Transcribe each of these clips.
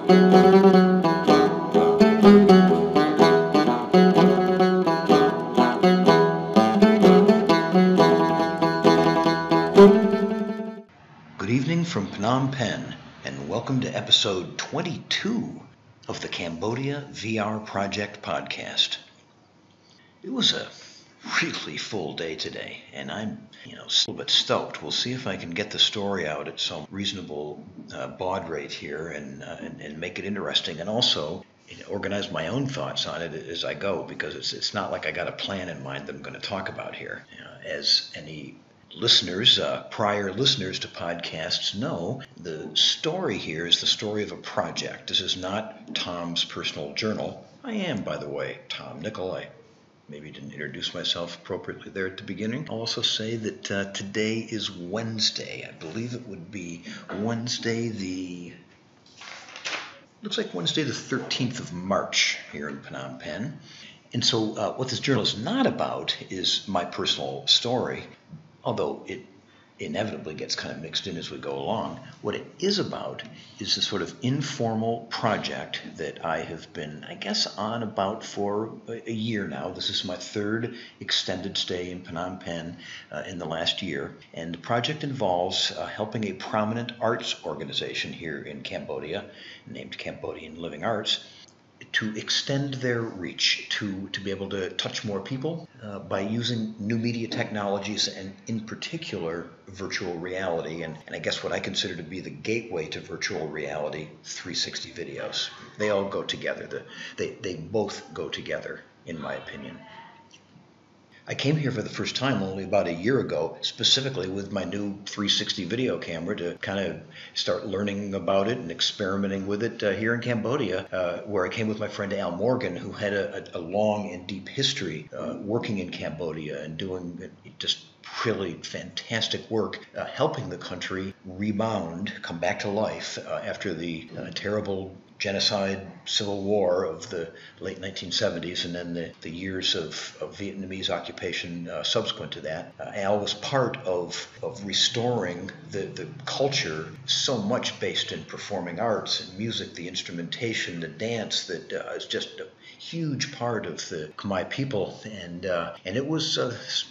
Good evening from Phnom Penh, and welcome to episode 22 of the Cambodia VR Project podcast. It was a really full day today, and I'm a little bit stoked. We'll see if I can get the story out at some reasonable baud rate here and make it interesting, and also organize my own thoughts on it as I go, because it's not like I got a plan in mind that I'm going to talk about here. As any listeners, prior listeners to podcasts know, the story here is the story of a project. This is not Tom's personal journal. I am, by the way, Tom Nickel. I maybe didn't introduce myself appropriately there at the beginning. I'll also say that today is Wednesday. I believe it would be Wednesday looks like Wednesday the 13th of March here in Phnom Penh. And so what this journal is not about is my personal story, although it inevitably gets kind of mixed in as we go along. What it is about is this sort of informal project that I have been, I guess, on about for a year now. This is my third extended stay in Phnom Penh in the last year. And the project involves helping a prominent arts organization here in Cambodia, named Cambodian Living Arts, to extend their reach, to be able to touch more people by using new media technologies, and in particular virtual reality, and I guess what I consider to be the gateway to virtual reality, 360 videos. They all go together. They both go together, in my opinion. I came here for the first time only about a year ago, specifically with my new 360 video camera, to kind of start learning about it and experimenting with it here in Cambodia, where I came with my friend Al Morgan, who had a long and deep history working in Cambodia and doing just really fantastic work, helping the country rebound, come back to life after the terrible genocide civil war of the late 1970s, and then the years of Vietnamese occupation subsequent to that. Al was part of restoring the culture, so much based in performing arts and music, the instrumentation, the dance, that is just a huge part of the Khmer people, and it was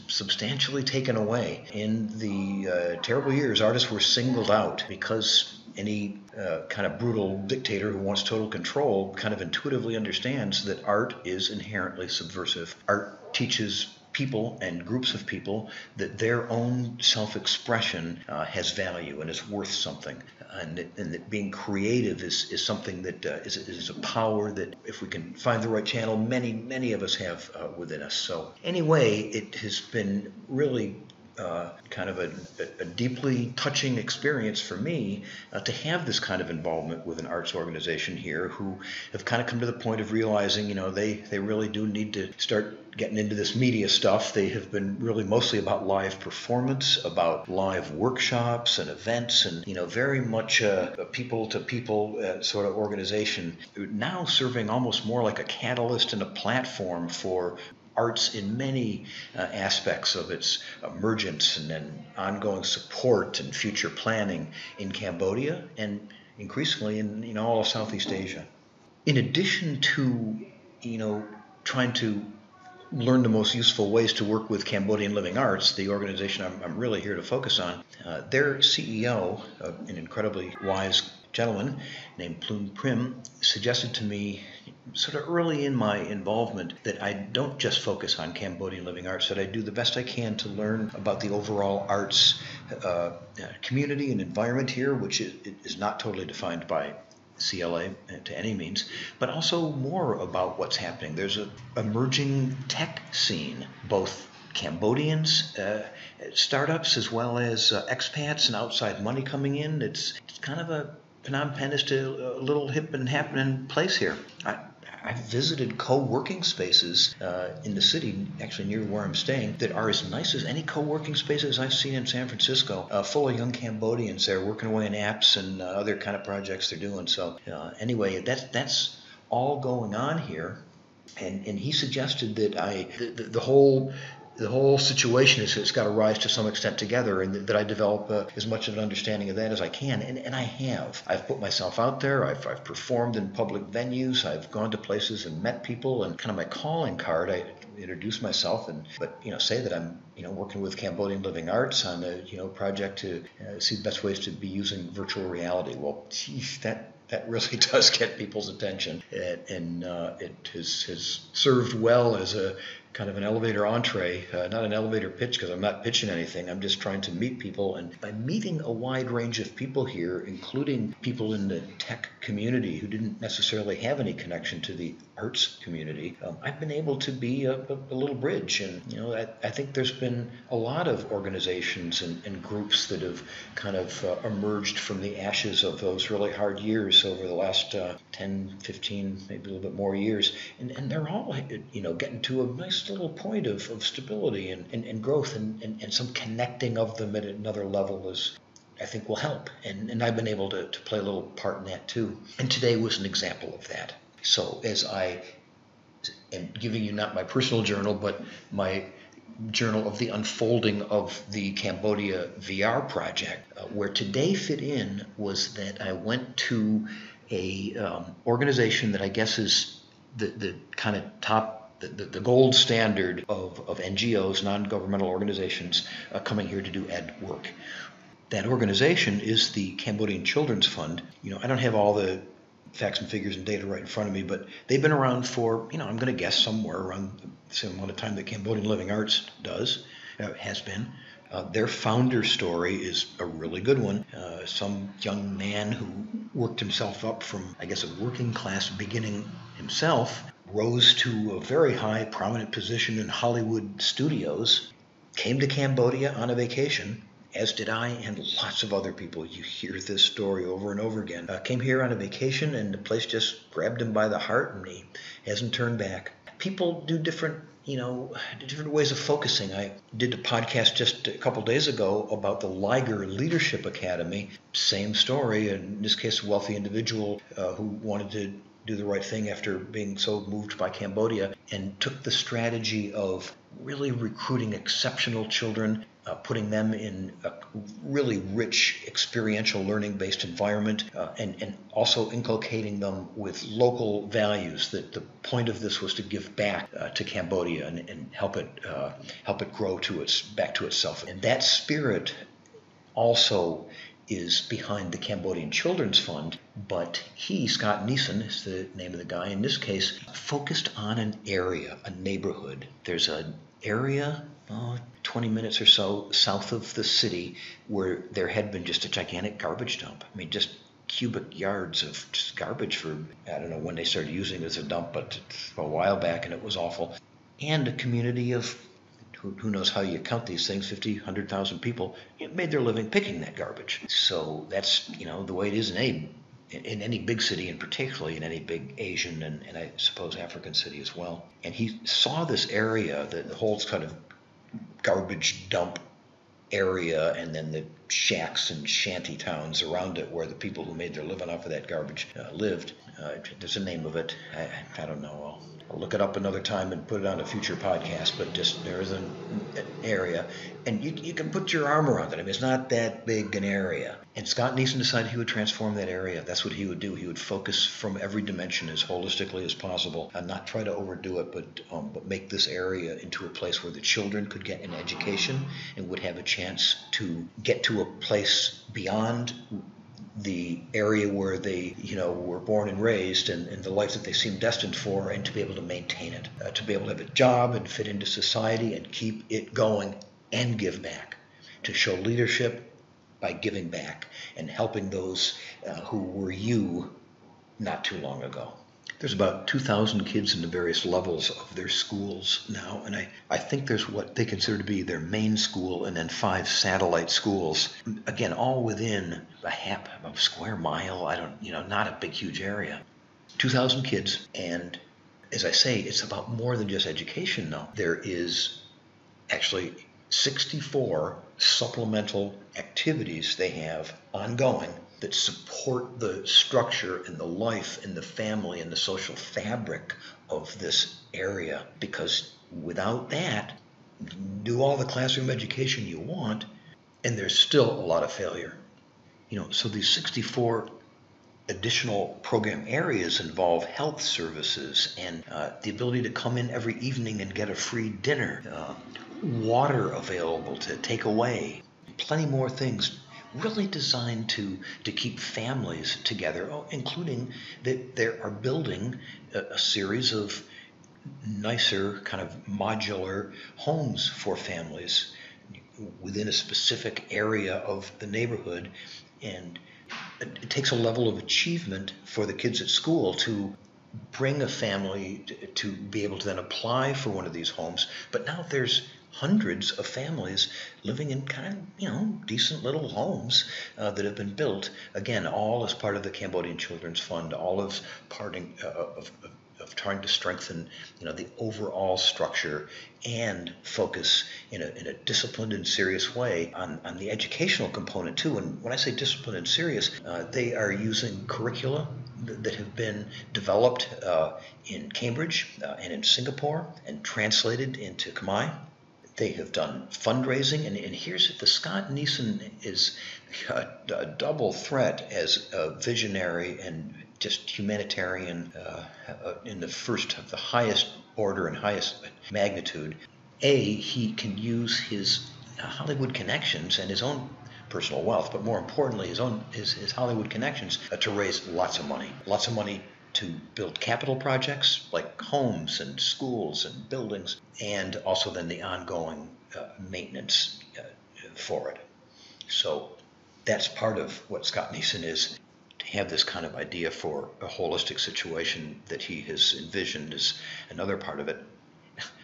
substantially taken away. In the terrible years, artists were singled out because any kind of brutal dictator who wants total control kind of intuitively understands that art is inherently subversive. Art teaches people and groups of people that their own self-expression has value and is worth something, and that being creative is something that is a power that, if we can find the right channel, many of us have within us. So anyway, it has been really kind of a deeply touching experience for me to have this kind of involvement with an arts organization here, who have kind of come to the point of realizing, they really do need to start getting into this media stuff. They have been really mostly about live performance, about live workshops and events, and very much a people-to-people sort of organization, now serving almost more like a catalyst and a platform for arts in many aspects of its emergence and then ongoing support and future planning in Cambodia, and increasingly in all of Southeast Asia. In addition to trying to learn the most useful ways to work with Cambodian Living Arts, the organization I'm really here to focus on, their CEO, an incredibly wise gentleman named Pluon Prim, suggested to me sort of early in my involvement that I don't just focus on Cambodian Living Arts, that I do the best I can to learn about the overall arts community and environment here, which is not totally defined by CLA to any means, but also more about what's happening. There's an emerging tech scene, both Cambodians, startups, as well as expats and outside money coming in. It's kind of a Phnom Penh is still a little hip and happening place here. I've visited co-working spaces in the city, actually near where I'm staying, that are as nice as any co-working spaces I've seen in San Francisco, full of young Cambodians there working away on apps and other kind of projects they're doing. So anyway, that's all going on here. And he suggested that the whole the whole situation has got to rise to some extent together, and that I develop as much of an understanding of that as I can. And I have. I've put myself out there. I've performed in public venues. I've gone to places and met people. And kind of my calling card, I introduce myself but say that I'm working with Cambodian Living Arts on a project to see the best ways to be using virtual reality. Well, geez, that really does get people's attention, and it has served well as a kind of an elevator entree, not an elevator pitch, because I'm not pitching anything. I'm just trying to meet people, and by meeting a wide range of people here, including people in the tech community who didn't necessarily have any connection to the arts community, I've been able to be a little bridge. And I think there's been a lot of organizations and groups that have kind of emerged from the ashes of those really hard years over the last 10, 15, maybe a little bit more years, and they're all getting to a nice little point of stability and growth, and some connecting of them at another level is, I think, will help. And I've been able to play a little part in that too. And today was an example of that. So as I am giving you not my personal journal, but my journal of the unfolding of the Cambodia VR project, where today fit in was that I went to a organization that I guess is the kind of top, the gold standard of NGOs, non-governmental organizations, coming here to do ed work. That organization is the Cambodian Children's Fund. I don't have all the facts and figures and data right in front of me, but they've been around for, I'm going to guess somewhere around the same amount of time that Cambodian Living Arts has been. Their founder story is a really good one. Some young man who worked himself up from, I guess, a working class beginning himself, rose to a very high prominent position in Hollywood studios, came to Cambodia on a vacation, as did I and lots of other people. You hear this story over and over again. Came here on a vacation, and the place just grabbed him by the heart, and he hasn't turned back. People do different ways of focusing. I did a podcast just a couple days ago about the Liger Leadership Academy. Same story. In this case, a wealthy individual who wanted to do the right thing after being so moved by Cambodia, and took the strategy of really recruiting exceptional children, putting them in a really rich experiential learning-based environment, and also inculcating them with local values. That the point of this was to give back to Cambodia and help it grow back to itself. And that spirit also is behind the Cambodian Children's Fund, but Scott Neeson is the name of the guy in this case, focused on an area, a neighborhood. There's an area 20 minutes or so south of the city where there had been just a gigantic garbage dump. I mean, just cubic yards of just garbage for, I don't know when they started using it as a dump, but a while back, and it was awful. And a community of who knows how you count these things, 50, 100,000 people, made their living picking that garbage. So that's, the way it is in any big city, and particularly in any big Asian and I suppose African city as well. And he saw this area, the whole kind of garbage dump area, and then the shacks and shanty towns around it where the people who made their living off of that garbage lived. There's a name of it. I don't know. I'll look it up another time and put it on a future podcast, but just there is an area, and you can put your arm around it. I mean, it's not that big an area. And Scott Neeson decided he would transform that area. That's what he would do. He would focus from every dimension as holistically as possible, and not try to overdo it, but make this area into a place where the children could get an education and would have a chance to get to a place beyond the area where they, were born and raised, and the life that they seem destined for, and to be able to maintain it, to be able to have a job and fit into society and keep it going and give back, to show leadership by giving back and helping those who were you not too long ago. There's about 2,000 kids in the various levels of their schools now, and I think there's what they consider to be their main school and then 5 satellite schools. Again, all within a square mile. Not a big, huge area. 2,000 kids, and as I say, it's about more than just education now. There is actually 64 supplemental activities they have ongoing that support the structure and the life and the family and the social fabric of this area, because without that, do all the classroom education you want, and there's still a lot of failure. So these 64 additional program areas involve health services and the ability to come in every evening and get a free dinner, water available to take away, plenty more things really designed to keep families together, including that they are building a series of nicer kind of modular homes for families within a specific area of the neighborhood. And it takes a level of achievement for the kids at school to bring a family to be able to then apply for one of these homes. But now there's hundreds of families living in kind of, decent little homes that have been built, again, all as part of the Cambodian Children's Fund, all as part of trying to strengthen, the overall structure and focus in a disciplined and serious way on the educational component too. And when I say disciplined and serious, they are using curricula that have been developed in Cambridge and in Singapore and translated into Khmer. They have done fundraising, and here's the Scott Neeson is a double threat as a visionary and just humanitarian in the first of the highest order and highest magnitude. He can use his Hollywood connections and his own personal wealth, but more importantly, his Hollywood connections to raise lots of money to build capital projects like homes and schools and buildings, and also then the ongoing maintenance for it. So that's part of what Scott Neeson is, to have this kind of idea for a holistic situation that he has envisioned is another part of it.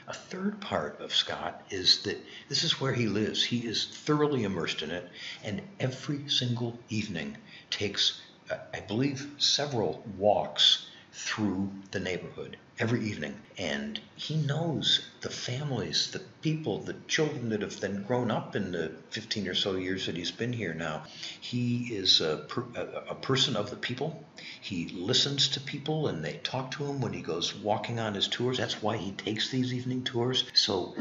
A third part of Scott is that this is where he lives. He is thoroughly immersed in it, and every single evening takes, I believe, several walks through the neighborhood every evening. And he knows the families, the people, the children that have then grown up in the 15 or so years that he's been here now. He is a person of the people. He listens to people and they talk to him when he goes walking on his tours. That's why he takes these evening tours. So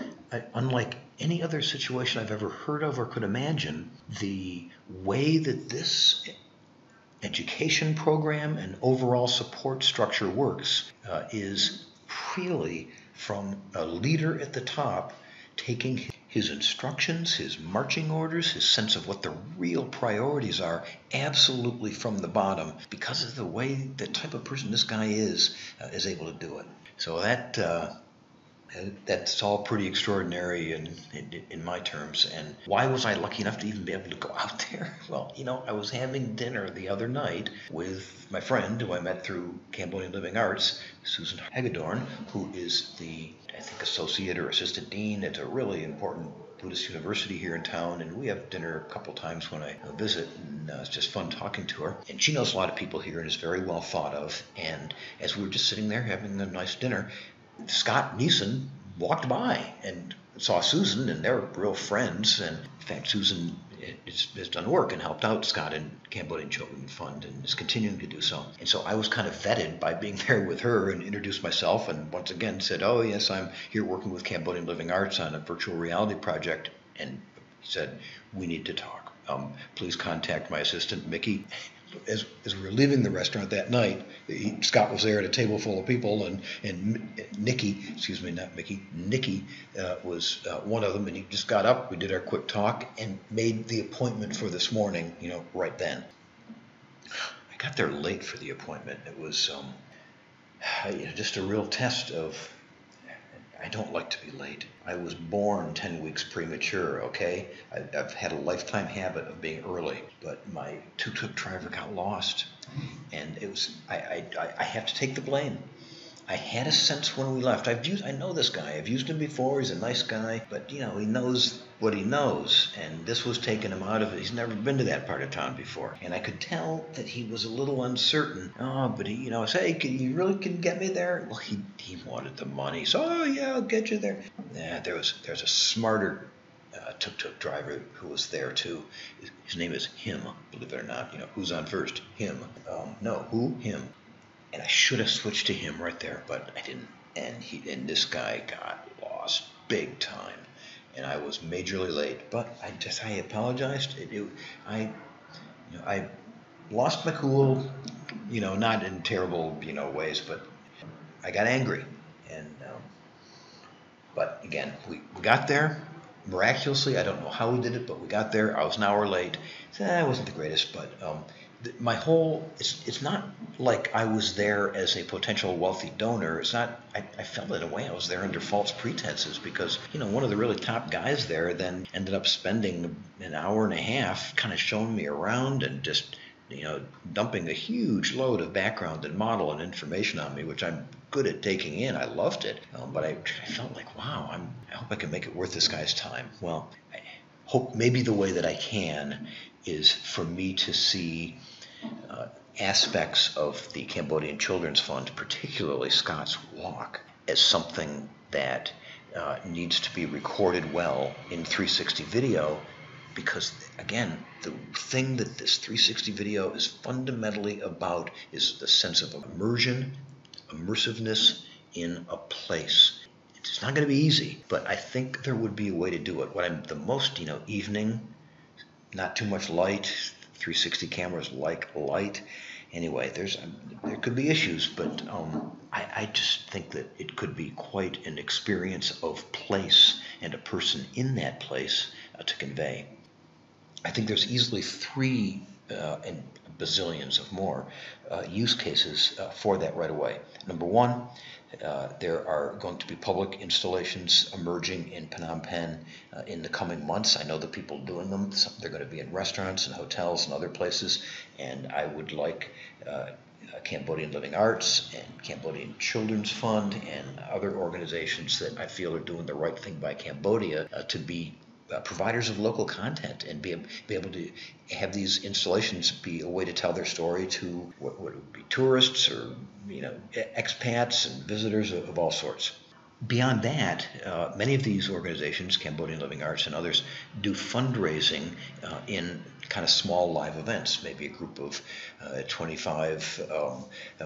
unlike any other situation I've ever heard of or could imagine, the way that this education program and overall support structure works is really from a leader at the top taking his instructions, his marching orders, his sense of what the real priorities are, absolutely from the bottom, because of the way, the type of person this guy is able to do it. So that's all pretty extraordinary in my terms. And why was I lucky enough to even be able to go out there? Well, I was having dinner the other night with my friend who I met through Cambodian Living Arts, Susan Hagedorn, who is the, I think, associate or assistant dean at a really important Buddhist university here in town. And we have dinner a couple times when I visit, and it's just fun talking to her. And she knows a lot of people here and is very well thought of. And as we were just sitting there having a nice dinner, Scott Neeson walked by and saw Susan, and they're real friends. And in fact, Susan has done work and helped out Scott in Cambodian Children's Fund and is continuing to do so. And so I was kind of vetted by being there with her and introduced myself and once again said, oh yes, I'm here working with Cambodian Living Arts on a virtual reality project. And he said, we need to talk. Please contact my assistant, Mickey. As we were leaving the restaurant that night, Scott was there at a table full of people, and Nikki, excuse me, not Mickey, Nikki was one of them, and he just got up, we did our quick talk, and made the appointment for this morning, right then. I got there late for the appointment. It was just a real test of, I don't like to be late. I was born 10 weeks premature, okay? I've had a lifetime habit of being early, but my tuk-tuk driver got lost, and it was, I have to take the blame. I had a sense when we left. I know this guy. I've used him before. He's a nice guy, but he knows what he knows, and this was taking him out of it. He's never been to that part of town before, and I could tell that he was a little uncertain. Oh, but he, said, hey, you really can get me there? Well, he wanted the money, so oh yeah, I'll get you there. Yeah, there's a smarter tuk-tuk driver who was there too. His name is Him, believe it or not. Who's on first? Him. No, who? Him. And I should have switched to him right there, but I didn't. And this guy got lost big time. and I was majorly late. But I apologized. I lost my cool, not in terrible, ways, but I got angry. And but again, we got there miraculously. I don't know how we did it, but we got there. I was an hour late. So, it wasn't the greatest, but my whole, it's not like I was there as a potential wealthy donor. It's not, I felt in a way I was there under false pretenses because, one of the really top guys there then ended up spending an hour and a half kind of showing me around and just, dumping a huge load of background and model and information on me, which I'm good at taking in. I loved it. But I felt like, wow, I hope I can make it worth this guy's time. Well, I hope maybe the way that I can is for me to see aspects of the Cambodian Children's Fund, particularly Scott's Walk, as something that needs to be recorded well in 360 video, because again, the thing that this 360 video is fundamentally about is the sense of immersion, immersiveness in a place. It's not going to be easy, but I think there would be a way to do it. What I'm the most, evening, not too much light, 360 cameras like light. Anyway, there could be issues, but I just think that it could be quite an experience of place and a person in that place to convey. I think there's easily three and bazillions of more use cases for that right away. Number one, there are going to be public installations emerging in Phnom Penh in the coming months. I know the people doing them. They're going to be in restaurants and hotels and other places, and I would like Cambodian Living Arts and Cambodian Children's Fund and other organizations that I feel are doing the right thing by Cambodia to be providers of local content and be able to have these installations be a way to tell their story to what would be tourists or expats and visitors of all sorts. Beyond that, many of these organizations, Cambodian Living Arts and others, do fundraising in kind of small live events, maybe a group of 25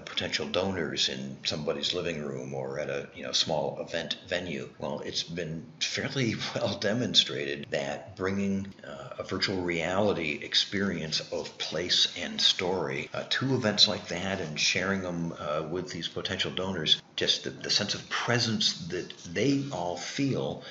potential donors in somebody's living room or at a small event venue. Well, it's been fairly well demonstrated that bringing a virtual reality experience of place and story to events like that and sharing them with these potential donors, just the sense of presence that they all feel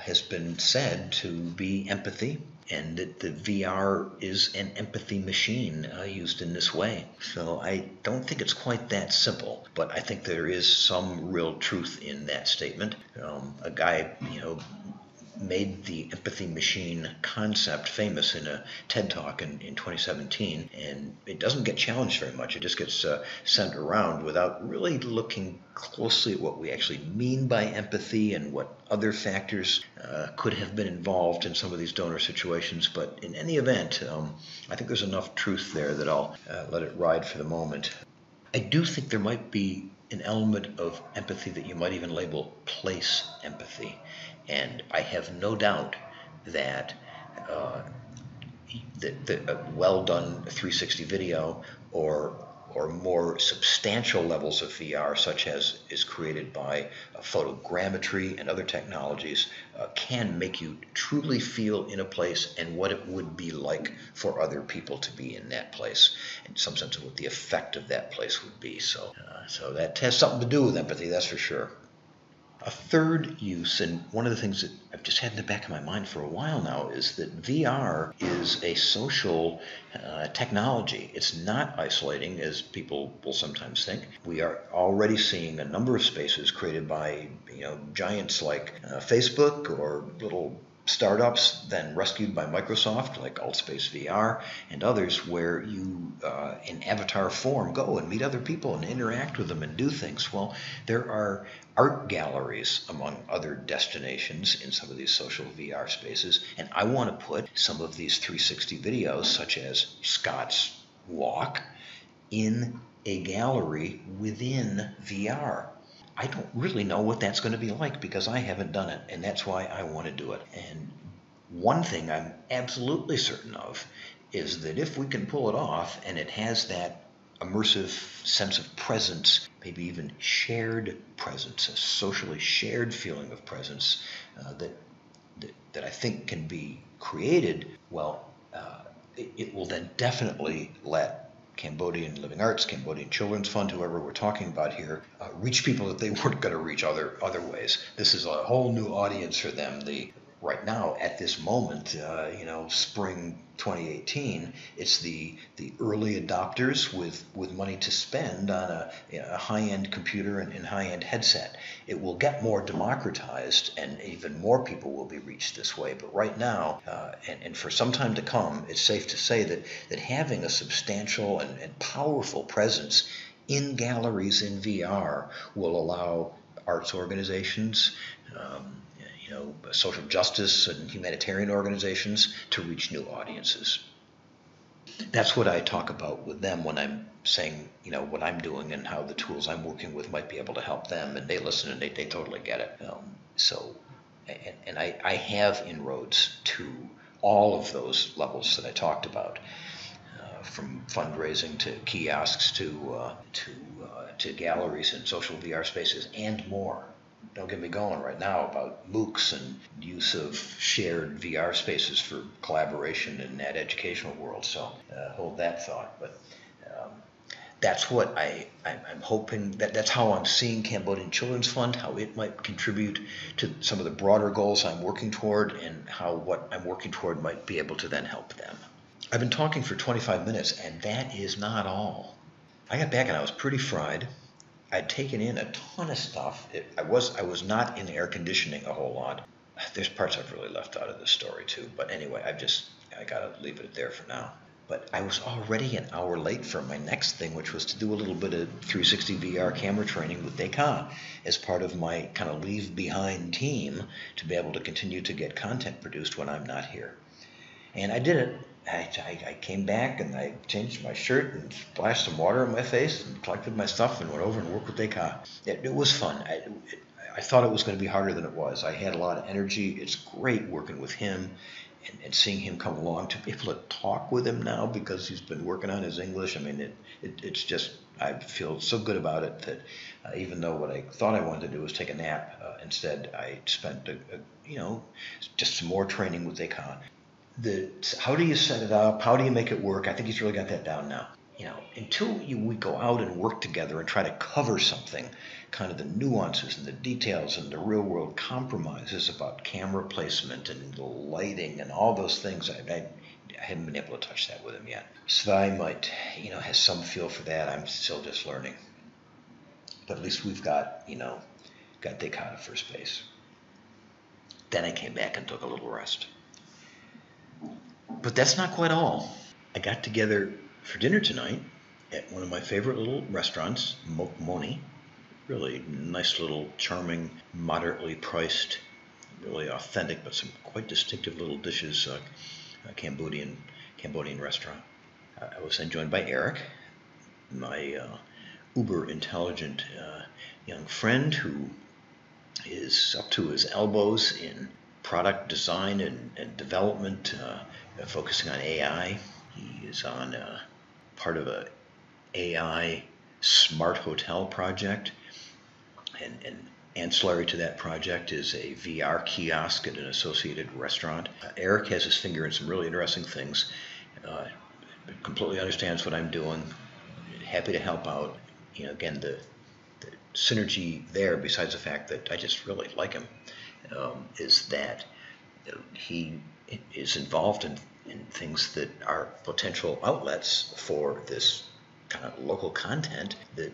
has been said to be empathy, and that the VR is an empathy machine used in this way. So I don't think it's quite that simple, but I think there is some real truth in that statement. A guy, made the empathy machine concept famous in a TED Talk in 2017, and it doesn't get challenged very much. It just gets sent around without really looking closely at what we actually mean by empathy and what other factors could have been involved in some of these donor situations. But in any event, I think there's enough truth there that I'll let it ride for the moment. I do think there might be an element of empathy that you might even label place empathy. And I have no doubt that a well-done 360 video or more substantial levels of VR, such as is created by photogrammetry and other technologies, can make you truly feel in a place and what it would be like for other people to be in that place, in some sense of what the effect of that place would be. So that has something to do with empathy, that's for sure. A third use, and one of the things that I've just had in the back of my mind for a while now, is that VR is a social technology. It's not isolating, as people will sometimes think. We are already seeing a number of spaces created by giants like Facebook or little startups then rescued by Microsoft like Altspace VR and others, where you in avatar form go and meet other people and interact with them and do things. Well, there are art galleries among other destinations in some of these social VR spaces, and I want to put some of these 360 videos, such as Scott's Walk, in a gallery within VR. I don't really know what that's going to be like because I haven't done it, and that's why I want to do it. And one thing I'm absolutely certain of is that if we can pull it off and it has that immersive sense of presence, maybe even shared presence, a socially shared feeling of presence that that I think can be created, well, it will then definitely let Cambodian Living Arts, Cambodian Children's Fund, whoever we're talking about here, reach people that they weren't going to reach other ways. This is a whole new audience for them. Right now, at this moment, spring 2018, it's the early adopters with money to spend on a high-end computer and high-end headset. It will get more democratized, and even more people will be reached this way. But right now, and for some time to come, it's safe to say that having a substantial and powerful presence in galleries in VR will allow arts organizations, social justice and humanitarian organizations to reach new audiences. That's what I talk about with them when I'm saying, what I'm doing and how the tools I'm working with might be able to help them, and they listen and they totally get it. I have inroads to all of those levels that I talked about, from fundraising to kiosks to galleries and social VR spaces and more. Don't get me going right now about MOOCs and use of shared VR spaces for collaboration in that educational world. So hold that thought. But that's what I'm hoping, that's how I'm seeing Cambodian Children's Fund, how it might contribute to some of the broader goals I'm working toward, and how what I'm working toward might be able to then help them. I've been talking for 25 minutes, and that is not all. I got back and I was pretty fried. I'd taken in a ton of stuff. I was not in air conditioning a whole lot. There's parts I've really left out of this story too. But anyway, I gotta leave it there for now. But I was already an hour late for my next thing, which was to do a little bit of 360 VR camera training with Descartes as part of my kind of leave behind team to be able to continue to get content produced when I'm not here. And I did it. I came back and I changed my shirt and splashed some water on my face and collected my stuff and went over and worked with Descartes. It was fun. I thought it was going to be harder than it was. I had a lot of energy. It's great working with him and seeing him come along, to be able to talk with him now because he's been working on his English. I mean, it's just, I feel so good about it that even though what I thought I wanted to do was take a nap, instead I spent just some more training with Descartes. How do you set it up? How do you make it work? I think he's really got that down now. Until we go out and work together and try to cover something, kind of the nuances and the details and the real world compromises about camera placement and the lighting and all those things, I haven't been able to touch that with him yet. Svai might, has some feel for that. I'm still just learning. But at least we've got Descartes at first base. Then I came back and took a little rest. But that's not quite all. I got together for dinner tonight at one of my favorite little restaurants, Mokmoni. Really nice little, charming, moderately priced, really authentic, but some quite distinctive little dishes, Cambodian restaurant. I was then joined by Eric, my uber intelligent young friend who is up to his elbows in product design and development, focusing on AI. He is on part of a AI smart hotel project, and ancillary to that project is a VR kiosk at an associated restaurant. Eric has his finger in some really interesting things, completely understands what I'm doing, happy to help out. Again, the synergy there, besides the fact that I just really like him, is that he is involved in things that are potential outlets for this kind of local content that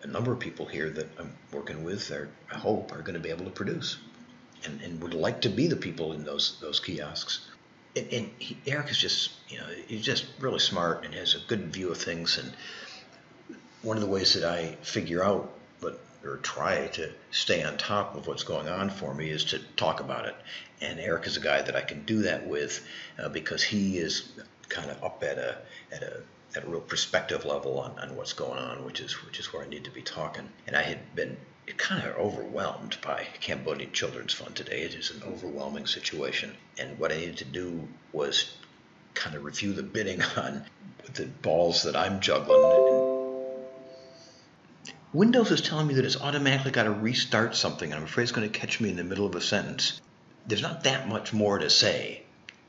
a number of people here that I'm working with, I hope, are going to be able to produce, and would like to be the people in those kiosks. And Eric is just, he's just really smart and has a good view of things. And one of the ways that I figure out, or try to stay on top of what's going on for me, is to talk about it. And Eric is a guy that I can do that with, because he is kind of up at a real perspective level on what's going on, which is where I need to be talking. And I had been kind of overwhelmed by Cambodian Children's Fund today. It is an overwhelming situation. And what I needed to do was kind of review the bidding on the balls that I'm juggling. Windows is telling me that it's automatically got to restart something. I'm afraid it's going to catch me in the middle of a sentence. there's not that much more to say.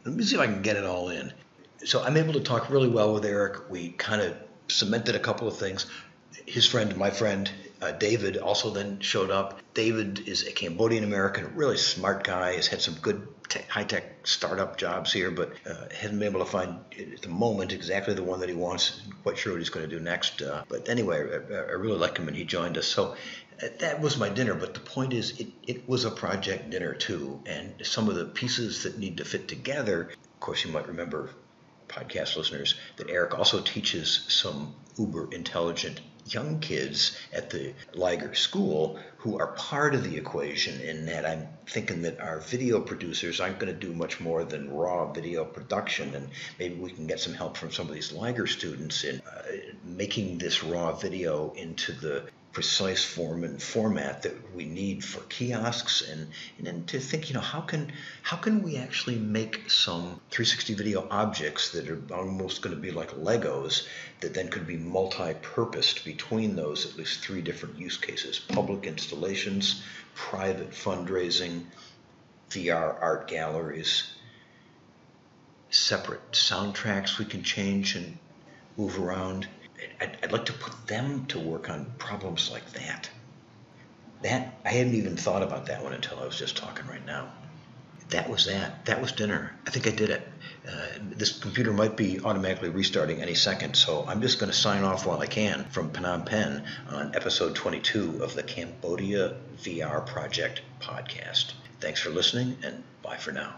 Let me see if I can get it all in. So I'm able to talk really well with Eric. We kind of cemented a couple of things. His friend, my friend, David, also then showed up. David is a Cambodian American, really smart guy, has had some good high-tech startup jobs here, but hasn't been able to find at the moment exactly the one that he wants. Not quite sure what he's going to do next. But anyway, I really like him, and he joined us. So that was my dinner, but the point is it was a project dinner too, and some of the pieces that need to fit together. Of course, you might remember, podcast listeners, that Eric also teaches some uber intelligent young kids at the Liger School who are part of the equation, in that I'm thinking that our video producers aren't going to do much more than raw video production, and maybe we can get some help from some of these Liger students in making this raw video into the precise form and format that we need for kiosks, and then to think, how can we actually make some 360 video objects that are almost going to be like Legos that then could be multi-purposed between those at least 3 different use cases: public installations, private fundraising, VR art galleries, separate soundtracks we can change and move around. I'd like to put them to work on problems like that. I hadn't even thought about that one until I was just talking right now. That was dinner. I think I did it. This computer might be automatically restarting any second, so I'm just going to sign off while I can from Phnom Penh on episode 22 of the Cambodia VR Project podcast. Thanks for listening, and bye for now.